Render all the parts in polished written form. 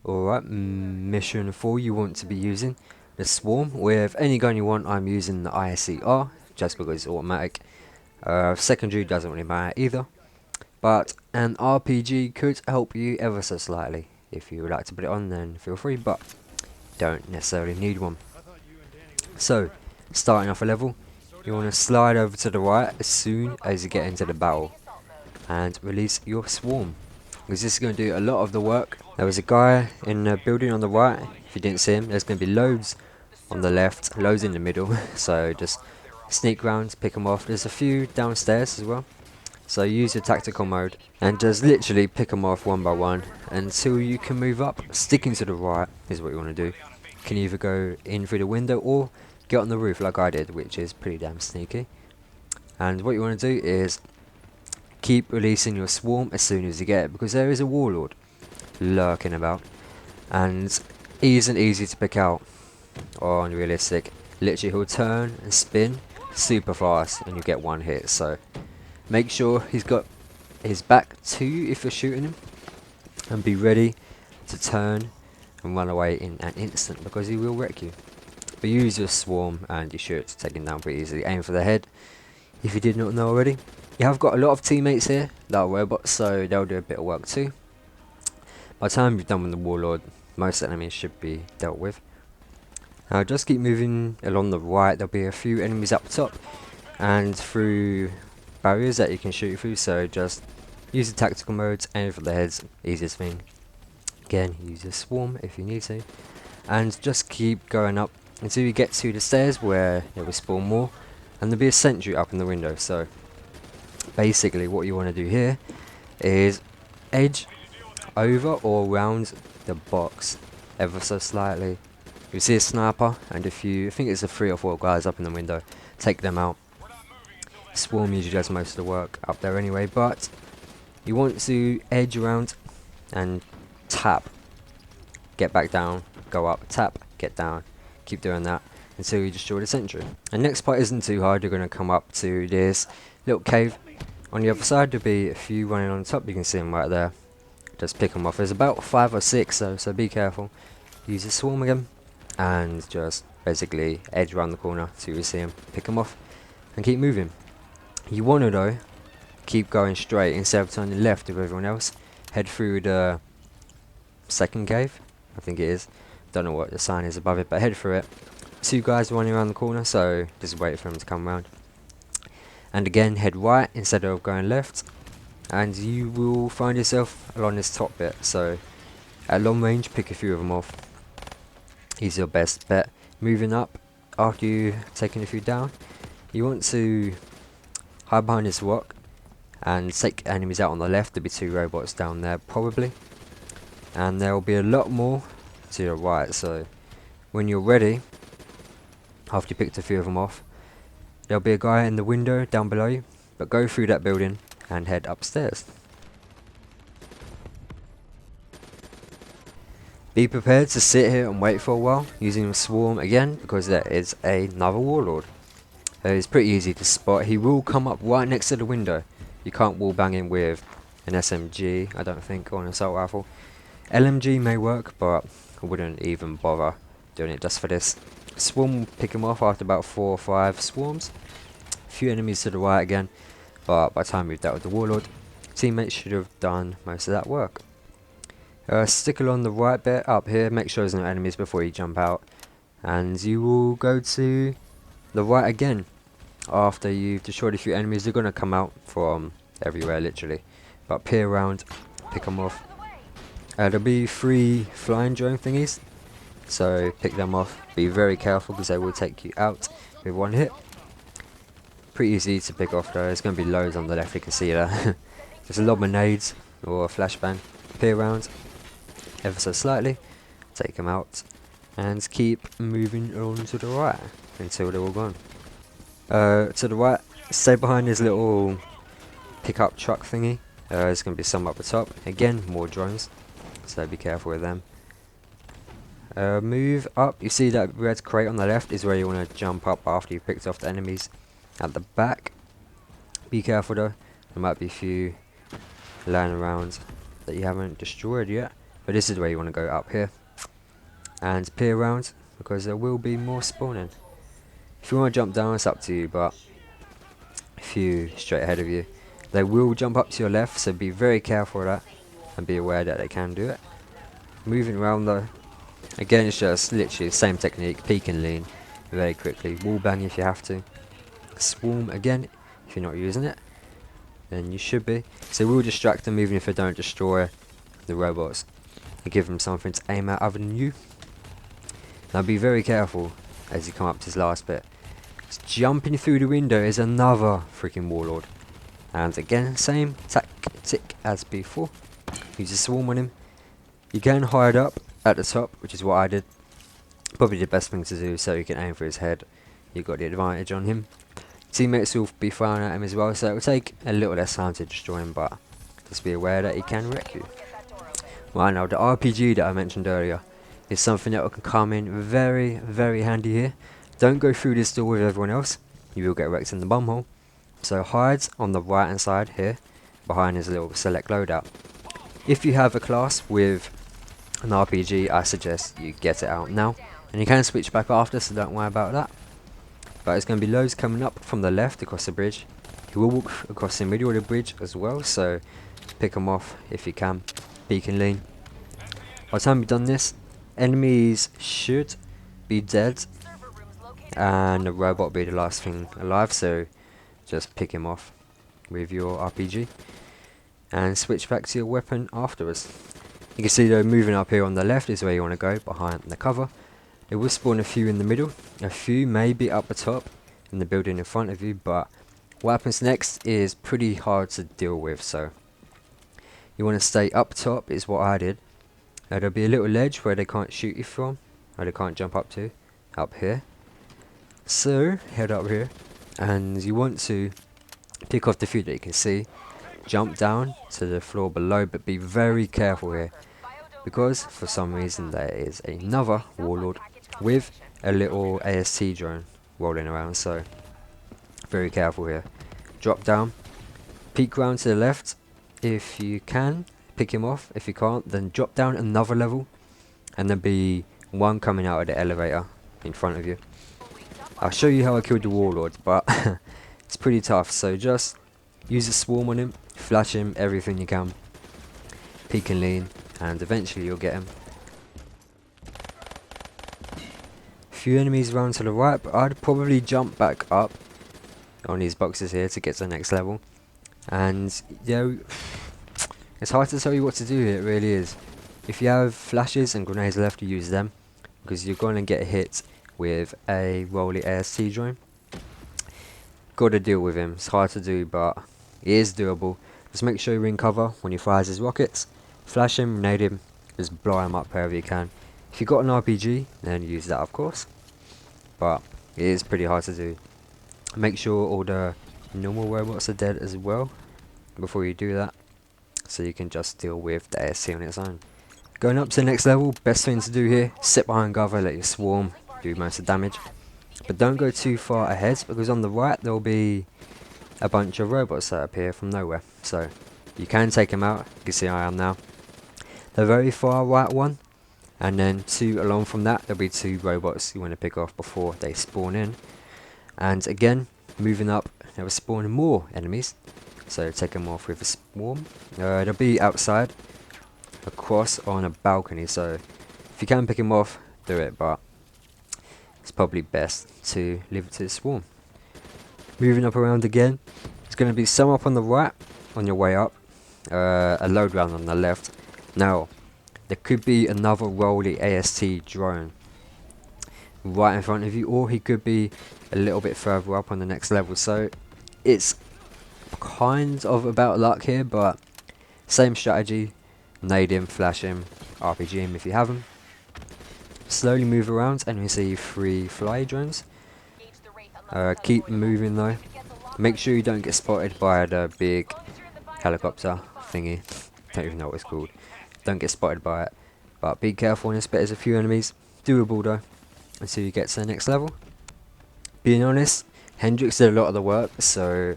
Alright, mission 4, you want to be using the Swarm with any gun you want. I'm using the ISCR just because it's automatic. Secondary doesn't really matter either, but an RPG could help you ever so slightly. If you would like to put it on, then feel free, but don't necessarily need one. So, starting off a level, you want to slide over to the right as soon as you get into the battle and release your Swarm, because this is going to do a lot of the work. There was a guy in the building on the right. If you didn't see him, there's going to be loads on the left, loads in the middle. So just sneak round, pick them off. There's a few downstairs as well. So use your tactical mode and just literally pick them off one by one until you can move up. Sticking to the right is what you want to do. You can either go in through the window or get on the roof like I did, which is pretty damn sneaky. And what you want to do is keep releasing your Swarm as soon as you get it, because there is a warlord lurking about, and he isn't easy to pick out or unrealistic. Literally, he'll turn and spin super fast and you get one hit. So make sure he's got his back to you if you're shooting him, and be ready to turn and run away in an instant, because he will wreck you. But use your Swarm and you should take him down pretty easily. Aim for the head if you did not know already. You have got a lot of teammates here that are robots, so they'll do a bit of work too. By the time you've done with the warlord, most enemies should be dealt with. Now just keep moving along the right. There'll be a few enemies up top and through barriers that you can shoot through, so just use the tactical modes, aim for the heads, easiest thing. Again, use your Swarm if you need to, and just keep going up until you get to the stairs where it will spawn more, and there'll be a sentry up in the window. So basically what you want to do here is edge over or around the box ever so slightly. You see a sniper, and if you I think it's a 3 or 4 guys up in the window, take them out. Swarm usually does most of the work up there anyway, but you want to edge around and tap, get back down, go up, tap, get down, keep doing that until you destroy the sentry. And next part isn't too hard. You're going to come up to this little cave. On the other side there'll be a few running on top. You can see them right there. Just pick them off. There's about 5 or 6, so be careful. Use the Swarm again and just basically edge around the corner till you see them, pick them off and keep moving. You want to though keep going straight instead of turning left with everyone else. Head through the second cave, I think it is. Don't know what the sign is above it, but head through it. 2 guys running around the corner, so just wait for them to come around. And again, head right instead of going left, and you will find yourself along this top bit. So at long range, pick a few of them off. He's your best bet. Moving up after you taking a few down, you want to hide behind this rock and take enemies out on the left. There'll be 2 robots down there probably, and there will be a lot more to your right. So when you're ready, after you picked a few of them off, there'll be a guy in the window down below you, but go through that building and head upstairs. Be prepared to sit here and wait for a while using a Swarm again, because there is another warlord. It's pretty easy to spot. He will come up right next to the window. You can't wall bang him with an SMG, I don't think, or an assault rifle. LMG may work, but I wouldn't even bother doing it just for this. Swarm will pick him off after about 4 or 5 swarms. A few enemies to the right again, but by the time we've dealt with the warlord, teammates should have done most of that work. Stick along the right bit up here, make sure there's no enemies before you jump out, and you will go to the right again after you've destroyed a few enemies. They're going to come out from everywhere literally, but peer around, pick them off. There'll be 3 flying drone thingies, so pick them off. Be very careful because they will take you out with 1 hit. Pretty easy to pick off though. There's going to be loads on the left, you can see that. Just a lob of nades or a flashbang. Peer around ever so slightly, take them out, and keep moving on to the right until they're all gone. To the right, stay behind this little pickup truck thingy. There's going to be some up the top. Again, more drones, so be careful with them. Move up. You see that red crate on the left is where you want to jump up after you picked off the enemies at the back. Be careful though, there might be a few lying around that you haven't destroyed yet, But this is where you want to go, up here. And peer around, because there will be more spawning. If you want to jump down, it's up to you, but a few straight ahead of you. They will jump up to your left, so be very careful of that. And be aware that they can do it. Moving around though. Again, it's just literally the same technique. Peek and lean very quickly. Wall bang if you have to. Swarm again, if you're not using it. Then you should be. So we'll distract them even if they don't destroy the robots. And give them something to aim at other than you. Now be very careful as you come up to this last bit. Jumping through the window is another freaking warlord. And again, same tactic as before. Use a swarm on him. You can hide up at the top, which is what I did. Probably the best thing to do, so you can aim for his head. You got the advantage on him. Teammates will be firing at him as well, so it will take a little less time to destroy him, but just be aware that he can wreck you. Right, now the RPG that I mentioned earlier is something that can come in very, very handy here. Don't go through this door with everyone else. You will get wrecked in the bumhole. So hide on the right hand side here, behind his little select loadout. If you have a class with an RPG, I suggest you get it out now. And you can switch back after, so don't worry about that. But there's going to be loads coming up from the left across the bridge. You will walk across the middle of the bridge as well, so pick them off if you can. Peek and lean. By the time you've done this, enemies should be dead. And the robot will be the last thing alive, so just pick him off with your RPG. And switch back to your weapon afterwards. You can see though, moving up here on the left is where you want to go, behind the cover. It will spawn a few in the middle, a few maybe up the top in the building in front of you, but what happens next is pretty hard to deal with, so you want to stay up top is what I did. There'll be a little ledge where they can't shoot you from, or they can't jump up to, up here. So head up here, and you want to pick off the few that you can see, jump down to the floor below, but be very careful here, because for some reason there is another warlord with a little AST drone rolling around, so very careful here. Drop down, peek round to the left if you can, pick him off. If you can't, then drop down another level, and there'll be one coming out of the elevator in front of you. I'll show you how I killed the warlord, but it's pretty tough, so just use a swarm on him, flash him everything you can, peek and lean, and eventually you'll get him. Few enemies around to the right, but I'd probably jump back up on these boxes here to get to the next level. And yeah, it's hard to tell you what to do here, it really is. If you have flashes and grenades left, you use them, because you're going to get hit with a rolly AST drone. Gotta deal with him, it's hard to do, but it is doable. Just make sure you're in cover when he fires his rockets. Flash him, grenade him, just blow him up wherever you can. If you've got an RPG, then use that of course. But it is pretty hard to do. Make sure all the normal robots are dead as well before you do that, so you can just deal with the ASC on its own. Going up to the next level, best thing to do here, sit behind cover, let your swarm do most of the damage. But don't go too far ahead, because on the right there will be a bunch of robots that appear from nowhere. So you can take them out, you can see I am now. The very far right one, and then two along from that, there'll be two robots you want to pick off before they spawn in. And again, moving up, there will spawn more enemies, so take them off with a swarm. They'll be outside, across on a balcony, so if you can pick them off, do it, but it's probably best to leave it to the swarm. Moving up around again, there's going to be some up on the right on your way up, a load round on the left. Now, there could be another rolly AST drone right in front of you, or he could be a little bit further up on the next level, so it's kind of about luck here, but same strategy, nade him, flash him, RPG him if you have him. Slowly move around and we see 3 fly drones. Keep moving though, make sure you don't get spotted by the big helicopter thingy, don't even know what it's called. Don't get spotted by it, but be careful on this bit. There's a few enemies, doable though, until you get to the next level. Being honest, Hendrix did a lot of the work, so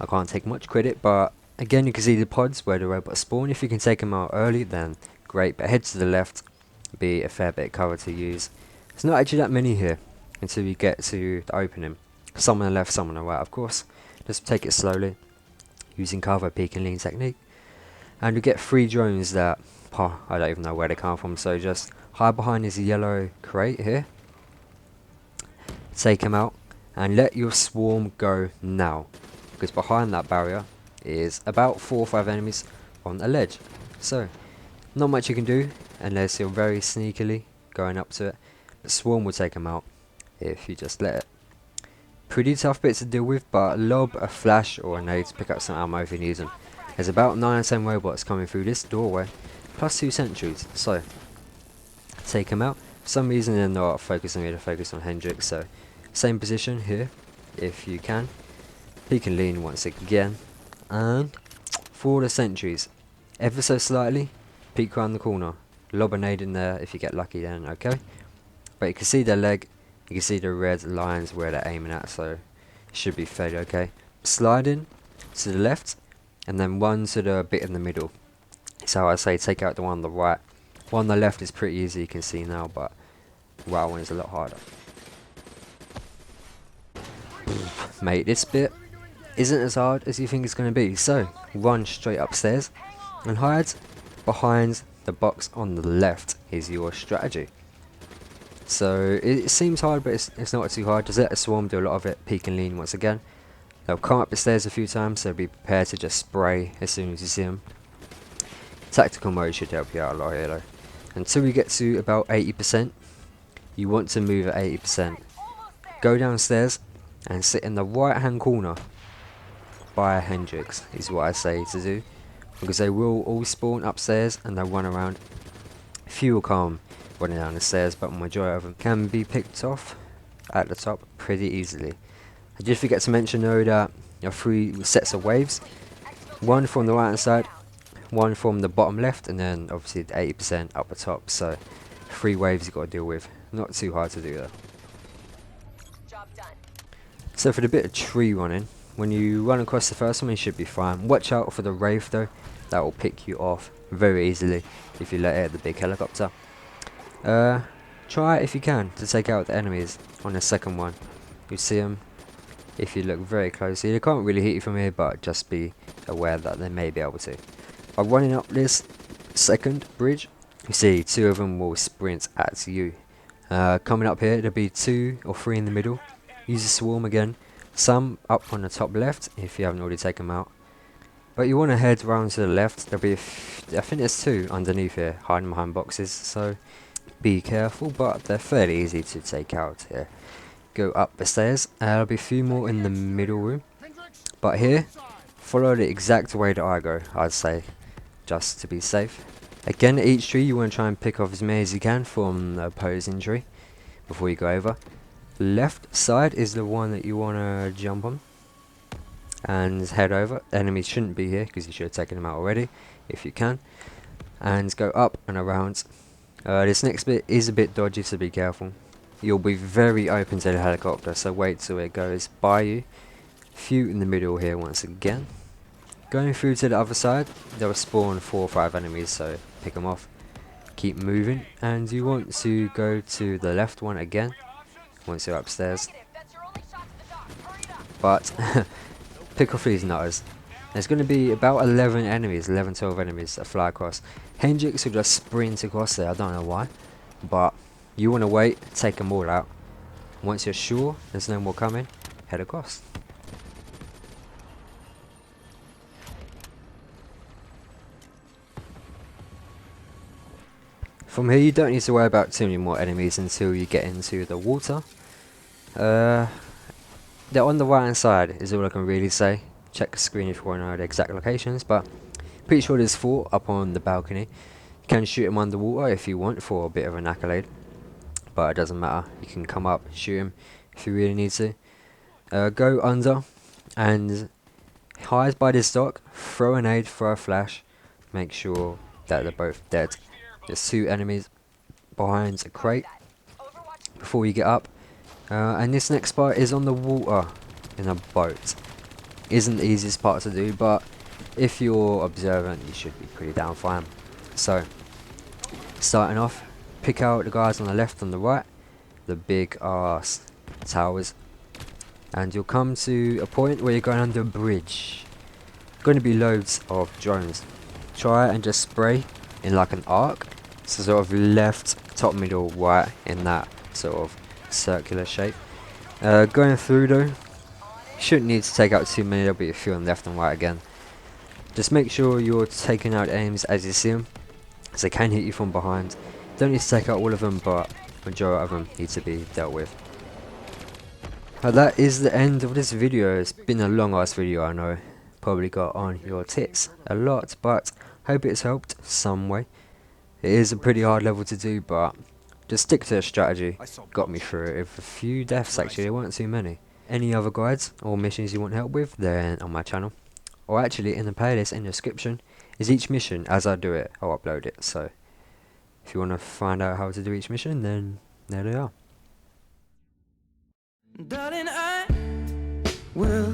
I can't take much credit, but again you can see the pods where the robots spawn. If you can take them out early, then great, but head to the left, be a fair bit of cover to use. There's not actually that many here until you get to the opening. Some on the left, some on the right, of course. Just take it slowly, using cover, peek and lean technique. And you get 3 drones that, I don't even know where they come from, so just hide behind this yellow crate here. Take them out, and let your swarm go now. Because behind that barrier is about 4 or 5 enemies on a ledge. So, not much you can do unless you're very sneakily going up to it. But swarm will take them out if you just let it. Pretty tough bit to deal with, but lob a flash or a nade to pick up some ammo if you need them. There's about 9 or 10 robots coming through this doorway, plus 2 sentries, so take them out. For some reason they're not focusing me, they're focused on Hendrix, so same position here, if you can. Peek and lean once again, and for the sentries, ever so slightly, peek around the corner. Lob a nade in there, if you get lucky then okay. But you can see their leg, you can see the red lines where they're aiming at, so it should be fairly okay. Slide in to the left, and then one to the bit in the middle. So I say take out the one on the right. One on the left is pretty easy, you can see now, but the right one is a lot harder. Mate, this bit isn't as hard as you think it's going to be. So, run straight upstairs and hide behind the box on the left is your strategy. So, it seems hard, but it's not too hard. Just let the swarm do a lot of it, peek and lean once again. They'll come up the stairs a few times, so be prepared to just spray as soon as you see them. Tactical mode should help you out a lot here though. Until you get to about 80%, you want to move at 80%. Go downstairs and sit in the right hand corner by Hendrix is what I say to do. Because they will all spawn upstairs and they'll run around. Few will come running down the stairs, but the majority of them can be picked off at the top pretty easily. I did forget to mention though that there are 3 sets of waves. One from the right hand side, one from the bottom left, and then obviously the 80% up the top. So 3 waves you've got to deal with. Not too hard to do though. So for the bit of tree running, when you run across the first one you should be fine. Watch out for the Wraith though, that will pick you off very easily if you let it at the big helicopter. Try if you can to take out the enemies on the second one. You see them if you look very closely. They can't really hit you from here, but just be aware that they may be able to. By running up this second bridge, you see 2 of them will sprint at you. Coming up here, there'll be 2 or 3 in the middle. Use a swarm again. Some up on the top left if you haven't already taken them out. But you want to head round to the left. There'll be I think there's 2 underneath here hiding behind boxes, so be careful, but they're fairly easy to take out here. Go up the stairs. There'll be a few more in the middle room, but here follow the exact way that I go, I'd say, just to be safe. Again, at each tree you want to try and pick off as many as you can from the opposing tree before you go over. Left side is the one that you want to jump on and head over. Enemies shouldn't be here because you should have taken them out already if you can. And go up and around. This next bit is a bit dodgy, so be careful. You'll be very open to the helicopter, so wait till it goes by you. Few in the middle here once again. Going through to the other side, they'll spawn 4 or 5 enemies, so pick them off. Keep moving, and you want to go to the left one again once you're upstairs. But pick off these nutters. There's going to be about 11 enemies, 11-12 enemies that fly across. Hendrix will just sprint across there, I don't know why. But you want to wait, take them all out. Once you're sure there's no more coming, head across. From here you don't need to worry about too many more enemies until you get into the water. They're on the right hand side is all I can really say. Check the screen if you want to know the exact locations, but pretty sure there's 4 up on the balcony. You can shoot them underwater if you want for a bit of an accolade, but it doesn't matter. You can come up, shoot them if you really need to. Go under and hide by this dock, throw a nade, throw a flash, make sure that they're both dead. There's 2 enemies behind a crate before you get up. And this next part is on the water in a boat. Isn't the easiest part to do, but if you're observant you should be pretty down fine. So Starting off, pick out the guys on the left and the right, the big ass towers, and you'll come to a point where you're going under a bridge. Going to be loads of drones. Try and just spray in like an arc, so sort of left, top, middle, right, in that sort of circular shape. Going through though, shouldn't need to take out too many, there'll be a few on left and right again. Just make sure you're taking out aims as you see them, because they can hit you from behind. Don't need to take out all of them, but majority of them need to be dealt with. That is the end of this video. It's been a long ass video, I know. Probably got on your tits a lot, but hope it's helped some way. It is a pretty hard level to do, but just stick to the strategy. Got me through it with a few deaths actually, there weren't too many. Any other guides or missions you want help with, they're on my channel. Or actually in the playlist in the description is each mission. As I do it, I'll upload it. So if you want to find out how to do each mission, then there they are. Darling, I will